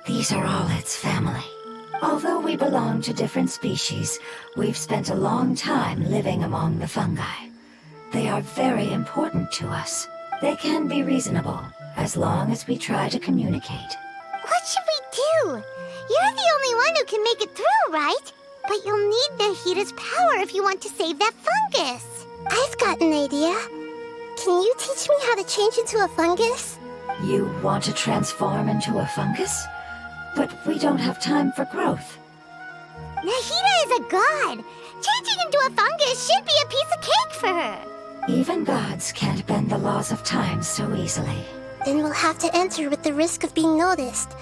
These are all its family. Although we belong to different species, we've spent a long time living among the fungi. They are very important to us. They can be reasonable, as long as we try to communicate. What should we do? You're the only one who can make it through, right? But you'll need Nahida's power if you want to save that fungus. I've got an idea. Can you teach me how to change into a fungus? You want to transform into a fungus? But we don't have time for growth. Nahida is a god. Changing into a fungus should be a piece of cake for her. Even gods can't bend the laws of time so easily. Then we'll have to enter with the risk of being noticed.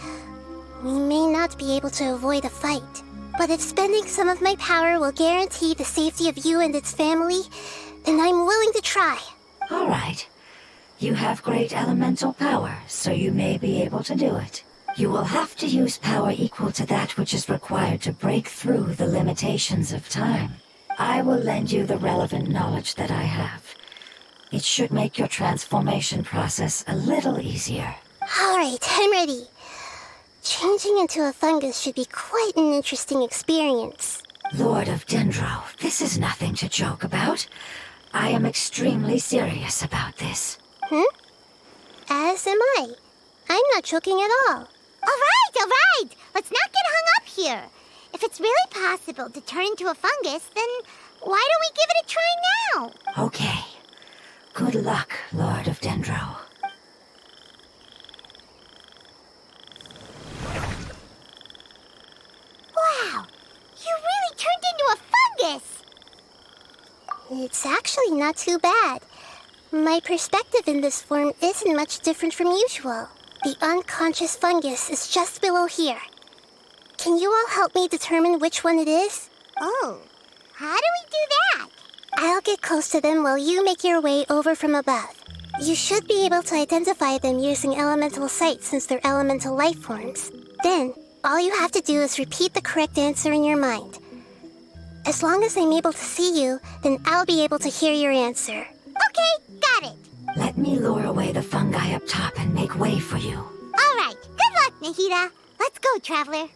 We may not be able to avoid a fight. But if spending some of my power will guarantee the safety of you and its family, then I'm willing to try. All right. You have great elemental power, so you may be able to do it. You will have to use power equal to that which is required to break through the limitations of time. I will lend you the relevant knowledge that I have. It should make your transformation process a little easier. All right, I'm ready. Changing into a fungus should be quite an interesting experience. Lord of Dendro, this is nothing to joke about. I am extremely serious about this. As am I. I'm not joking at all. All right! Let's not get hung up here. If it's really possible to turn into a fungus, then why don't we give it a try now? Okay. Good luck, Lord of Dendro. Wow! You really turned into a fungus! It's actually not too bad. My perspective in this form isn't much different from usual. The unconscious fungus is just below here. Can you all help me determine which one it is? Oh, how do we do that? I'll get close to them while you make your way over from above. You should be able to identify them using elemental sight since they're elemental life forms. Then, all you have to do is repeat the correct answer in your mind. As long as I'm able to see you, then I'll be able to hear your answer. Okay, got it. Let me lure away the fungi up top and make way for you. All right, good luck, Nahida. Let's go, Traveler.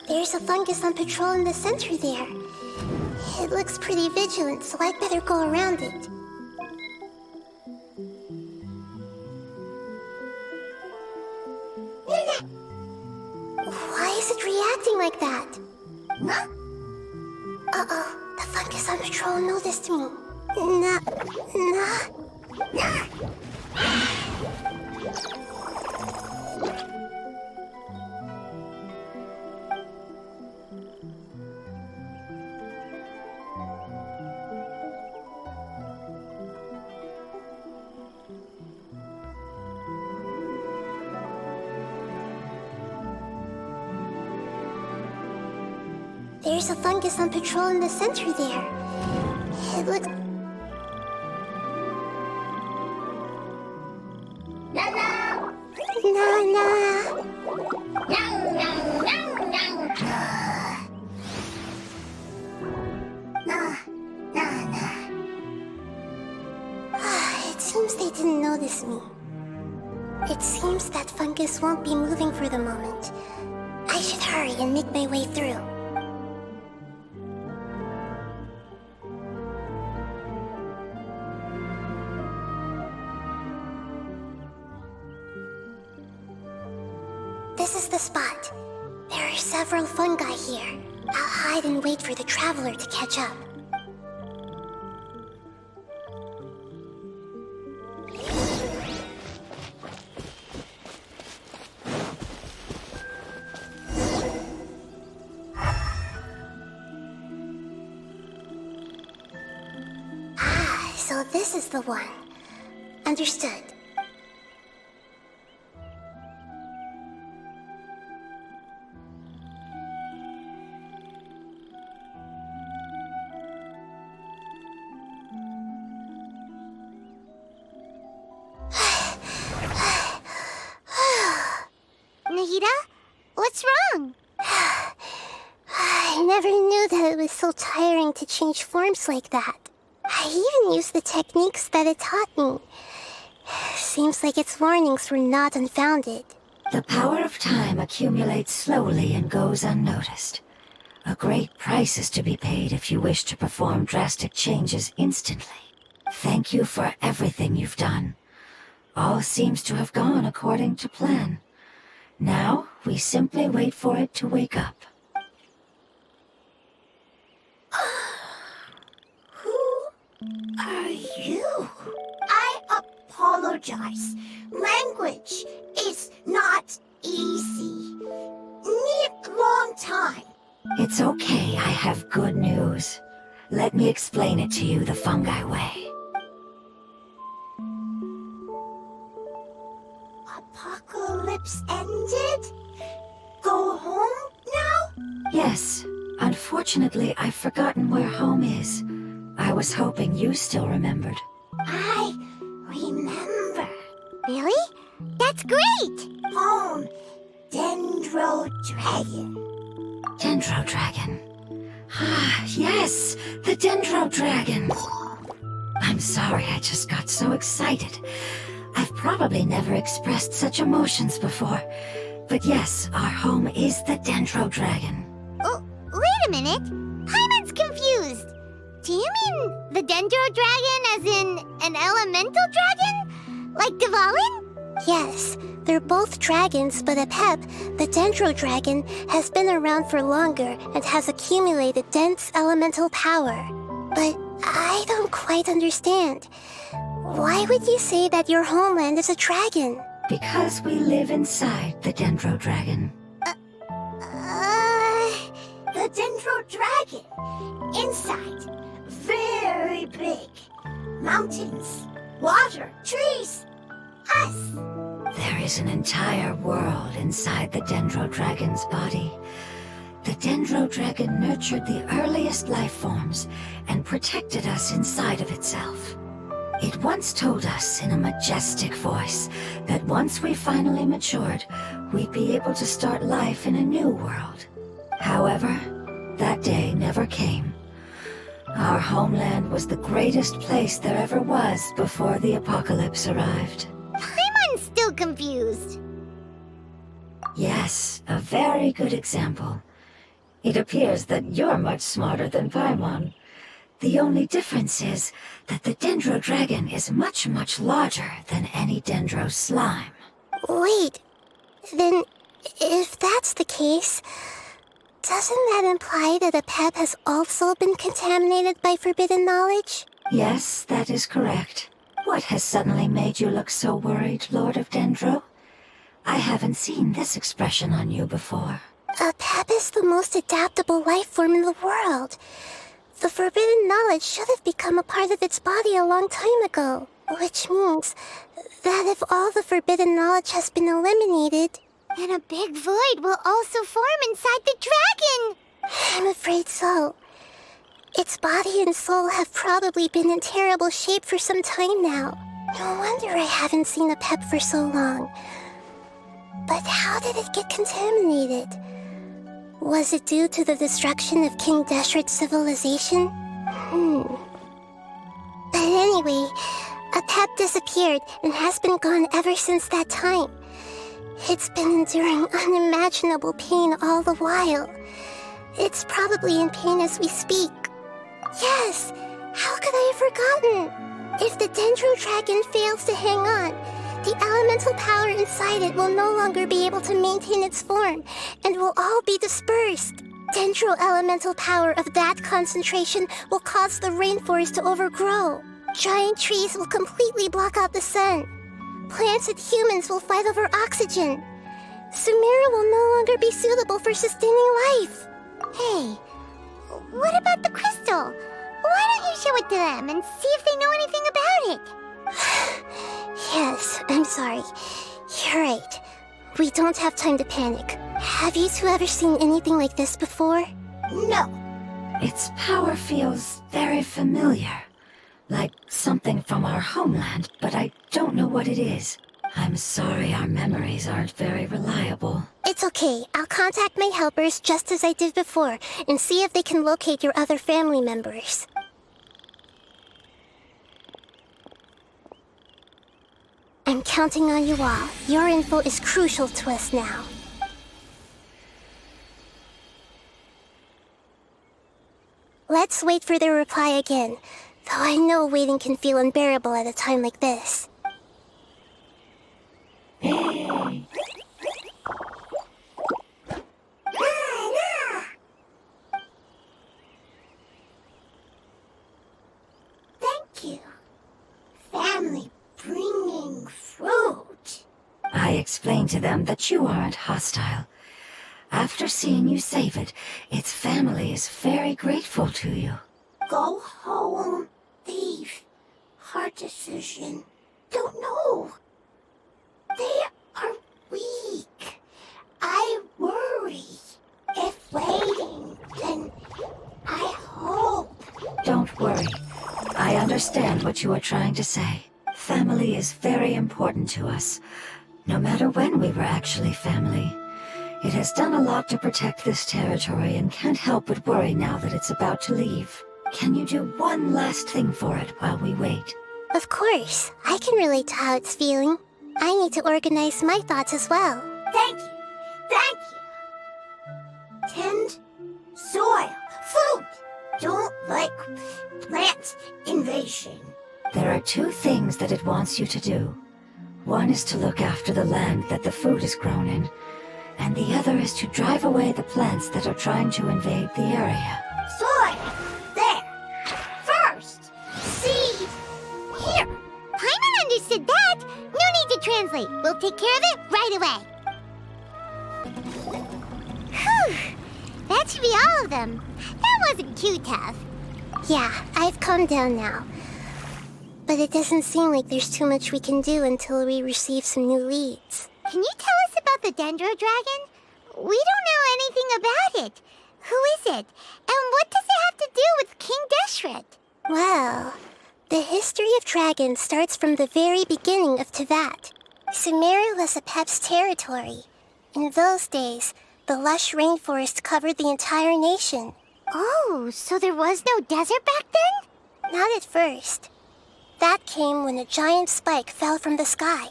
There's a fungus on patrol in the center there. It looks pretty vigilant, so I'd better go around it. Why is it reacting like that? Uh-oh, the fungus on patrol noticed me. There's a fungus on patrol in the center there. It looks... It seems they didn't notice me. It seems that fungus won't be moving for the moment. I should hurry and make my way through. This is the spot. There are several fungi here. I'll hide and wait for the Traveler to catch up. So this is the one. Understood. tiring to change forms like that. I even used the techniques that it taught me. Seems like its warnings were not unfounded. The power of time accumulates slowly and goes unnoticed. A great price is to be paid if you wish to perform drastic changes instantly. Thank you for everything you've done. All seems to have gone according to plan. Now, we simply wait for it to wake up. Who are you? I apologize. Language is not easy. Need long time. It's okay, I have good news. Let me explain it to you the fungi way. Apocalypse ended? Go home now? Yes. Unfortunately, I've forgotten where home is. I was hoping you still remembered. I remember. Really? That's great! Home, Dendro Dragon. Dendro Dragon. Ah, yes! The Dendro Dragon! I'm sorry, I just got so excited. I've probably never expressed such emotions before. But yes, our home is the Dendro Dragon. Oh, wait a minute. Paimon's confused. Do you mean the Dendro Dragon as in an elemental dragon? Like Devalin? Yes, they're both dragons, but Apep, the Dendro Dragon, has been around for longer and has accumulated dense elemental power. But I don't quite understand. Why would you say that your homeland is a dragon? Because we live inside the Dendro Dragon. The Dendro Dragon. Inside. Very big. Mountains. Water. Trees. Us. There is an entire world inside the Dendro Dragon's body. The Dendro Dragon nurtured the earliest life forms and protected us inside of itself. It once told us in a majestic voice that once we finally matured, we'd be able to start life in a new world. However, that day never came. Our homeland was the greatest place there ever was before the apocalypse arrived. Paimon's still confused. Yes, a very good example. It appears that you're much smarter than Paimon. The only difference is that the Dendro Dragon is much, much larger than any Dendro slime. Wait, then if that's the case, doesn't that imply that Apep has also been contaminated by forbidden knowledge? Yes, that is correct. What has suddenly made you look so worried, Lord of Dendro? I haven't seen this expression on you before. Apep is the most adaptable life form in the world. The forbidden knowledge should have become a part of its body a long time ago. Which means that if all the forbidden knowledge has been eliminated, then a big void will also form inside the dragon! I'm afraid so. Its body and soul have probably been in terrible shape for some time now. No wonder I haven't seen Apep for so long. But how did it get contaminated? Was it due to the destruction of King Deshret's civilization? But anyway, Apep disappeared and has been gone ever since that time. It's been enduring unimaginable pain all the while. It's probably in pain as we speak. Yes! How could I have forgotten? If the Dendro Dragon fails to hang on, the elemental power inside it will no longer be able to maintain its form, and will all be dispersed. Dendro elemental power of that concentration will cause the rainforest to overgrow. Giant trees will completely block out the sun. Plants and humans will fight over oxygen. Sumeru will no longer be suitable for sustaining life. Hey, what about the crystal? Why don't you show it to them and see if they know anything about it? Yes, I'm sorry. You're right. We don't have time to panic. Have you two ever seen anything like this before? No. Its power feels very familiar. Like something from our homeland, but I don't know what it is. I'm sorry our memories aren't very reliable. It's okay. I'll contact my helpers just as I did before and see if they can locate your other family members. I'm counting on you all. Your info is crucial to us now. Let's wait for their reply again, though I know waiting can feel unbearable at a time like this. Thank you. Family bringing fruit. I explained to them that you aren't hostile. After seeing you save it, its family is very grateful to you. Go home, thief. Hard decision. Don't know. They are weak. I worry. If waiting, then I hope. Don't worry. I understand what you are trying to say. Family is very important to us, no matter when we were actually family. It has done a lot to protect this territory and can't help but worry now that it's about to leave. Can you do one last thing for it while we wait? Of course. I can relate to how it's feeling. I need to organize my thoughts as well. Thank you. Thank you. Tend soil. Food. Don't like plant invasion. There are two things that it wants you to do. One is to look after the land that the food is grown in, and the other is to drive away the plants that are trying to invade the area. Soil. There. First. Seed. Here. Paimon understood that. No need to translate. We'll take care of it right away. Whew. That should be all of them. That wasn't too tough. Yeah, I've calmed down now. But it doesn't seem like there's too much we can do until we receive some new leads. Can you tell us about the Dendro Dragon? We don't know anything about it. Who is it? And what does it have to do with King Deshret? Well, the history of dragons starts from the very beginning of Teyvat. Sumeru was Apep's territory. In those days, the lush rainforest covered the entire nation. Oh, so there was no desert back then? Not at first. That came when a giant spike fell from the sky,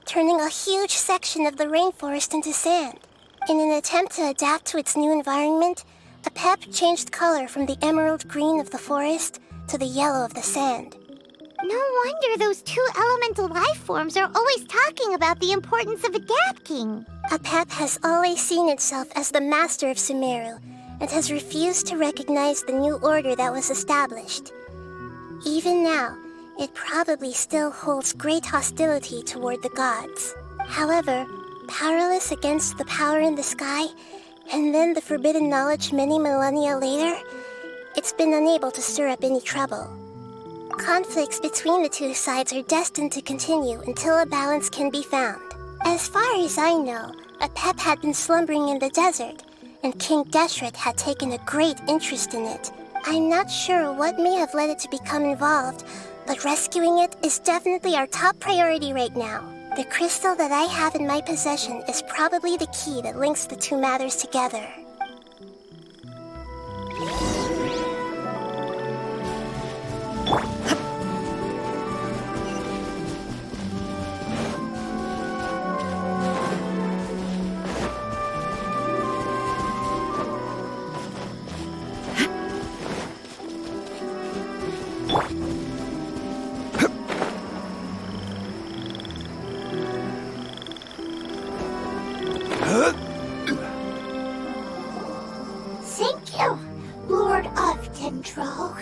turning a huge section of the rainforest into sand. In an attempt to adapt to its new environment, Apep changed color from the emerald green of the forest to the yellow of the sand. No wonder those two elemental life forms are always talking about the importance of adapting. Apep has always seen itself as the master of Sumeru, and has refused to recognize the new order that was established. Even now, it probably still holds great hostility toward the gods. However, powerless against the power in the sky, and then the forbidden knowledge many millennia later, it's been unable to stir up any trouble. Conflicts between the two sides are destined to continue until a balance can be found. As far as I know, Apep had been slumbering in the desert, and King Deshret had taken a great interest in it. I'm not sure what may have led it to become involved, but rescuing it is definitely our top priority right now. The crystal that I have in my possession is probably the key that links the two matters together. Thank you, Lord of Dendro.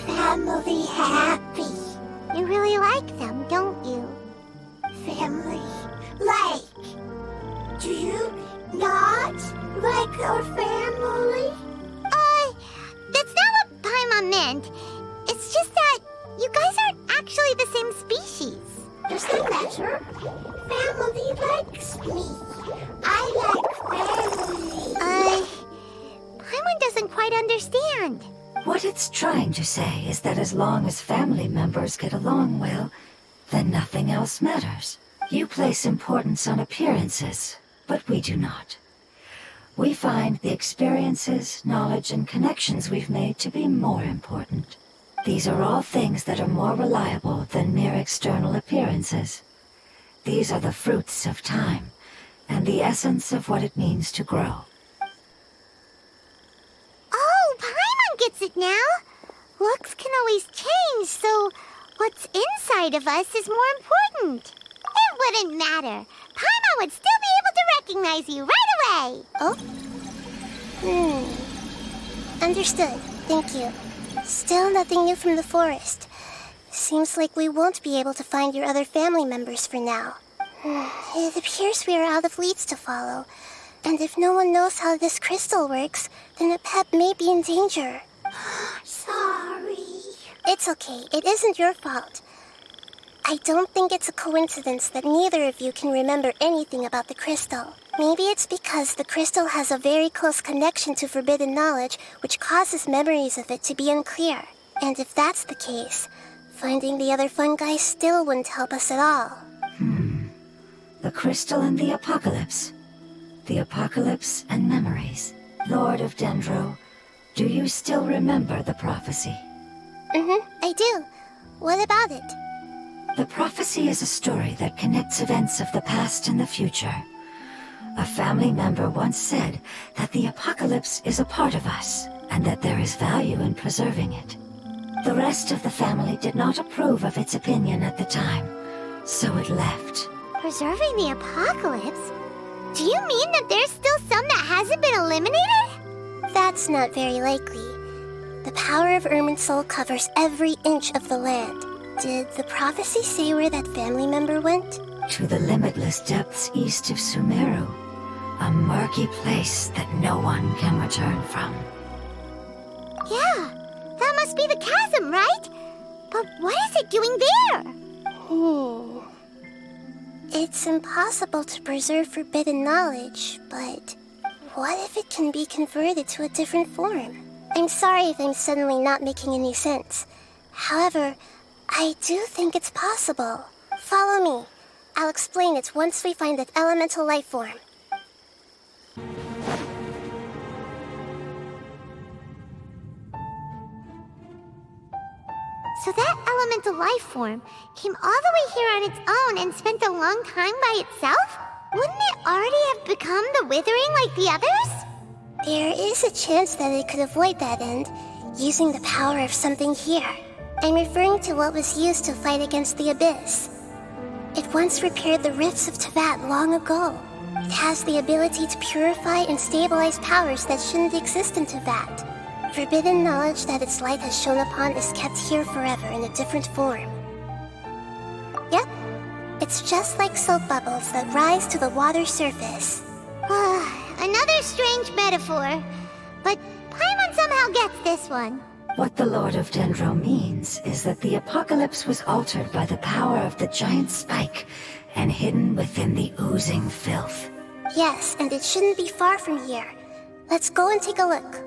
Family happy. You really like them, don't you? Family like. Do you not like our family? That's not what Paimon meant. It's just that you guys aren't actually the same species. Doesn't matter. Family likes me. I like family. Paimon doesn't quite understand. What it's trying to say is that as long as family members get along well, then nothing else matters. You place importance on appearances, but we do not. We find the experiences, knowledge, and connections we've made to be more important. These are all things that are more reliable than mere external appearances. These are the fruits of time, and the essence of what it means to grow. Oh, Paimon gets it now! Looks can always change, so what's inside of us is more important. It wouldn't matter. Paimon would still be able to recognize you right away! Oh? Understood. Thank you. Still nothing new from the forest. Seems like we won't be able to find your other family members for now. It appears we are out of leads to follow. And if no one knows how this crystal works, then a pet may be in danger. Sorry. It's okay. It isn't your fault. I don't think it's a coincidence that neither of you can remember anything about the crystal. Maybe it's because the crystal has a very close connection to forbidden knowledge, which causes memories of it to be unclear. And if that's the case, finding the other fungi still wouldn't help us at all. The crystal and the apocalypse. The apocalypse and memories. Lord of Dendro, do you still remember the prophecy? I do. What about it? The prophecy is a story that connects events of the past and the future. A family member once said that the apocalypse is a part of us, and that there is value in preserving it. The rest of the family did not approve of its opinion at the time, so it left. Preserving the apocalypse? Do you mean that there's still some that hasn't been eliminated? That's not very likely. The power of Irminsul covers every inch of the land. Did the prophecy say where that family member went? To the limitless depths east of Sumeru, a murky place that no one can return from. Yeah, that must be the chasm, right? But what is it doing there? It's impossible to preserve forbidden knowledge, but what if it can be converted to a different form? I'm sorry if I'm suddenly not making any sense. However, I do think it's possible. Follow me. I'll explain it once we find that elemental life form. So that elemental life form came all the way here on its own and spent a long time by itself? Wouldn't it already have become the Withering like the others? There is a chance that it could avoid that end, using the power of something here. I'm referring to what was used to fight against the Abyss. It once repaired the rifts of Teyvat long ago. It has the ability to purify and stabilize powers that shouldn't exist in Teyvat. Forbidden knowledge that its light has shone upon is kept here forever in a different form. Yep, it's just like soap bubbles that rise to the water surface. Another strange metaphor, but Paimon somehow gets this one. What the Lord of Dendro means is that the apocalypse was altered by the power of the giant spike and hidden within the oozing filth. Yes, and it shouldn't be far from here. Let's go and take a look.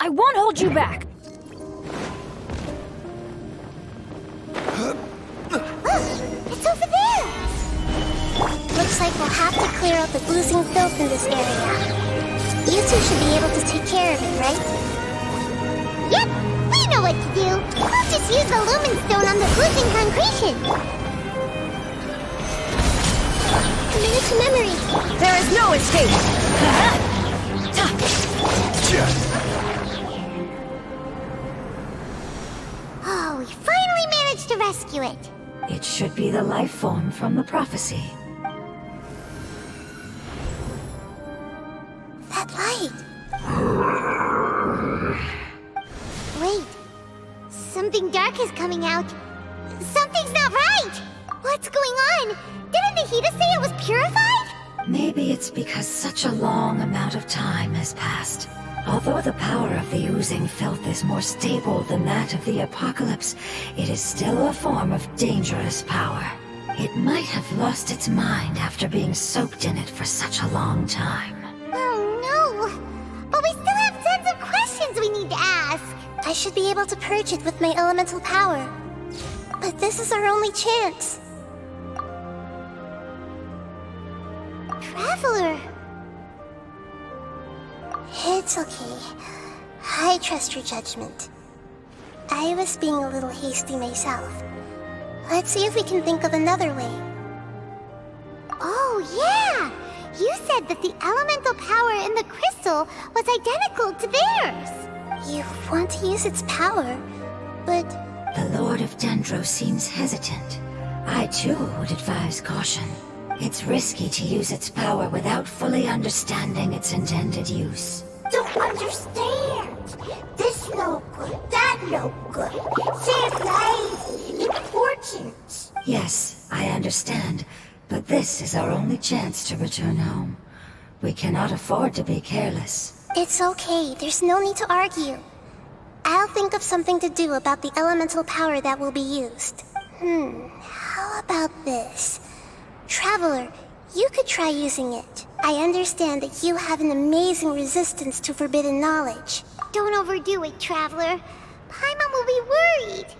I won't hold you back! It's over there! Looks like we'll have to clear out the oozing filth in this area. You two should be able to take care of it, right? Yep! We know what to do! We'll just use the lumen stone on the oozing concretion! Committed to memory! There is no escape! Oh, we finally managed to rescue it! It should be the life form from the prophecy. spark is coming out. Something's not right! What's going on? Didn't Nahida say it was purified? Maybe it's because such a long amount of time has passed. Although the power of the oozing filth is more stable than that of the apocalypse, it is still a form of dangerous power. It might have lost its mind after being soaked in it for such a long time. Oh no! But we still have tons of questions we need to ask! I should be able to purge it with my elemental power. But this is our only chance. Traveler! It's okay. I trust your judgment. I was being a little hasty myself. Let's see if we can think of another way. Oh, yeah! You said that the elemental power in the crystal was identical to theirs! You want to use its power, but... The Lord of Dendro seems hesitant. I too would advise caution. It's risky to use its power without fully understanding its intended use. Don't understand. This no good, that no good. Save lives, important. Yes, I understand, but this is our only chance to return home. We cannot afford to be careless. It's okay, there's no need to argue. I'll think of something to do about the elemental power that will be used. How about this? Traveler, you could try using it. I understand that you have an amazing resistance to forbidden knowledge. Don't overdo it, Traveler. Paimon will be worried.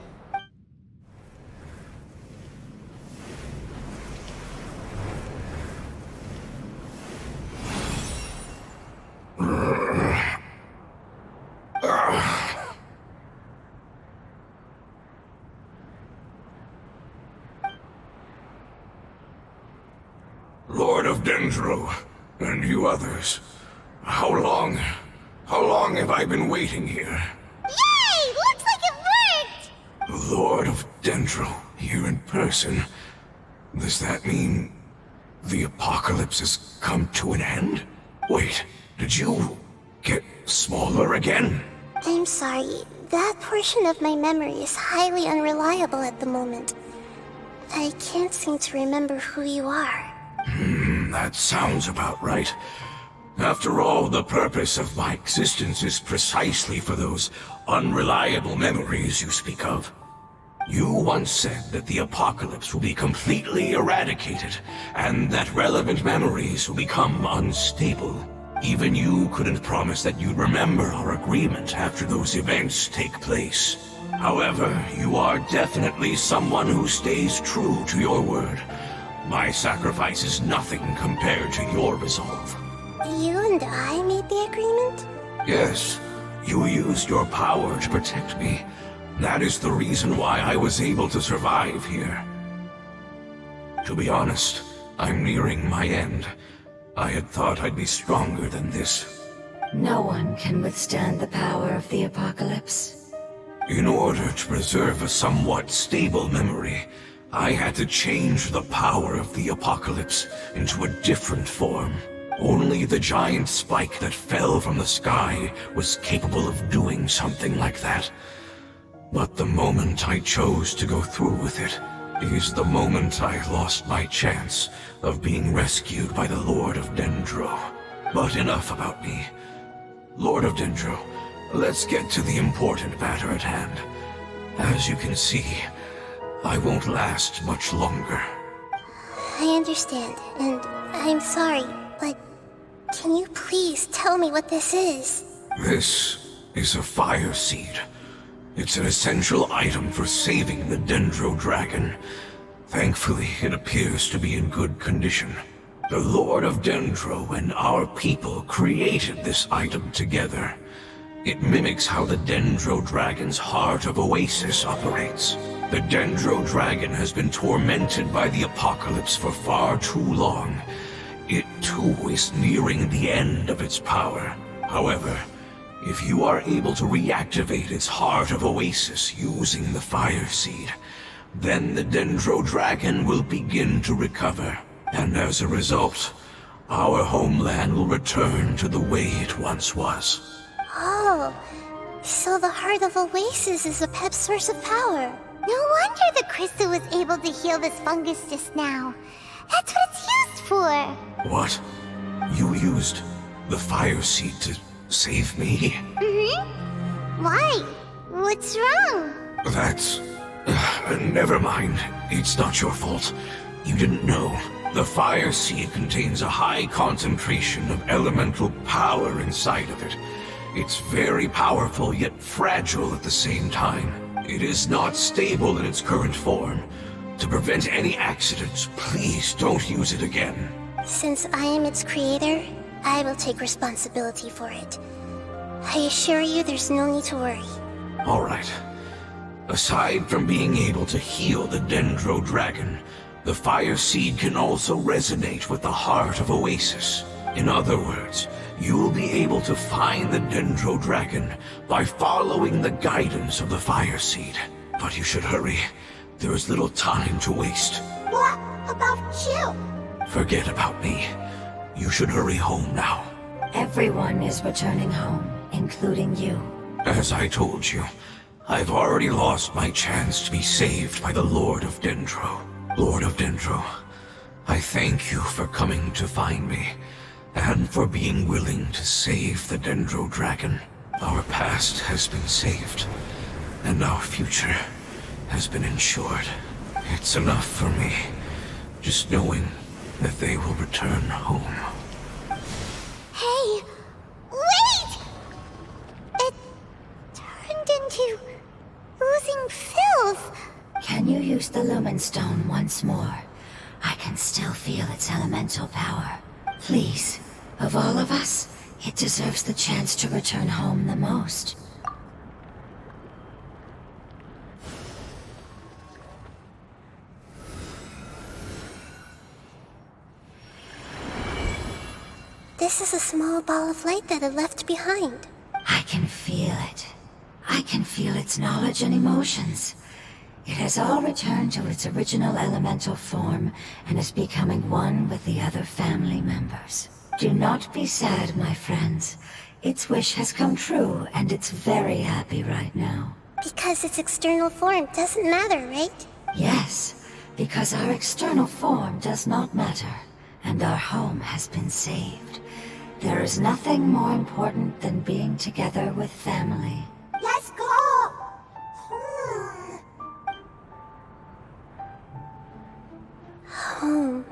Lord of Dendro, and you others, how long have I been waiting here? Yay! Looks like it worked! Lord of Dendro, here in person. Does that mean the apocalypse has come to an end? Wait, did you get smaller again? I'm sorry. That portion of my memory is highly unreliable at the moment. I can't seem to remember who you are. That sounds about right. After all, the purpose of my existence is precisely for those unreliable memories you speak of. You once said that the apocalypse will be completely eradicated, and that relevant memories will become unstable. Even you couldn't promise that you'd remember our agreement after those events take place. However, you are definitely someone who stays true to your word. My sacrifice is nothing compared to your resolve. You and I made the agreement? Yes, you used your power to protect me. That is the reason why I was able to survive here. To be honest, I'm nearing my end. I had thought I'd be stronger than this. No one can withstand the power of the apocalypse. In order to preserve a somewhat stable memory, I had to change the power of the apocalypse into a different form. Only the giant spike that fell from the sky was capable of doing something like that. But the moment I chose to go through with it is the moment I lost my chance of being rescued by the Lord of Dendro. But enough about me. Lord of Dendro, let's get to the important matter at hand. As you can see, I won't last much longer. I understand, and I'm sorry, but can you please tell me what this is? This is a fire seed. It's an essential item for saving the Dendro dragon. Thankfully, it appears to be in good condition. The Lord of Dendro and our people created this item together. It mimics how the Dendro dragon's heart of Oasis operates. The Dendro dragon has been tormented by the apocalypse for far too long. It too is nearing the end of its power. However, if you are able to reactivate its heart of Oasis using the fire seed, then the Dendro dragon will begin to recover. And as a result, our homeland will return to the way it once was. Oh, So the heart of Oasis is a pep source of power. No wonder the crystal was able to heal this fungus just now. That's what it's used for. What? You used the fire seed to save me? Mm-hmm. Why? What's wrong? That's... never mind. It's not your fault. You didn't know. The fire seed contains a high concentration of elemental power inside of it. It's very powerful, yet fragile at the same time. It is not stable in its current form. To prevent any accidents, please don't use it again. Since I am its creator, I will take responsibility for it. I assure you there's no need to worry. All right. Aside from being able to heal the Dendro Dragon, the fire seed can also resonate with the heart of Oasis. In other words, you will be able to find the Dendro Dragon by following the guidance of the fire seed. But you should hurry. There is little time to waste. What about you? Forget about me. You should hurry home now. Everyone is returning home, including you. As I told you, I've already lost my chance to be saved by the Lord of Dendro. Lord of Dendro, I thank you for coming to find me, and for being willing to save the Dendro Dragon. Our past has been saved, and our future has been ensured. It's enough for me, just knowing that they will return home. Hey, wait! It turned into oozing filth. Can you use the Lumen Stone once more? I can still feel its elemental power. Please, of all of us, it deserves the chance to return home the most. This is a small ball of light that it left behind. I can feel it. I can feel its knowledge and emotions. It has all returned to its original elemental form and is becoming one with the other family members. Do not be sad, my friends. Its wish has come true, and it's very happy right now. Because its external form doesn't matter, right? Yes, because our external form does not matter, and our home has been saved. There is nothing more important than being together with family. Let's go! Home.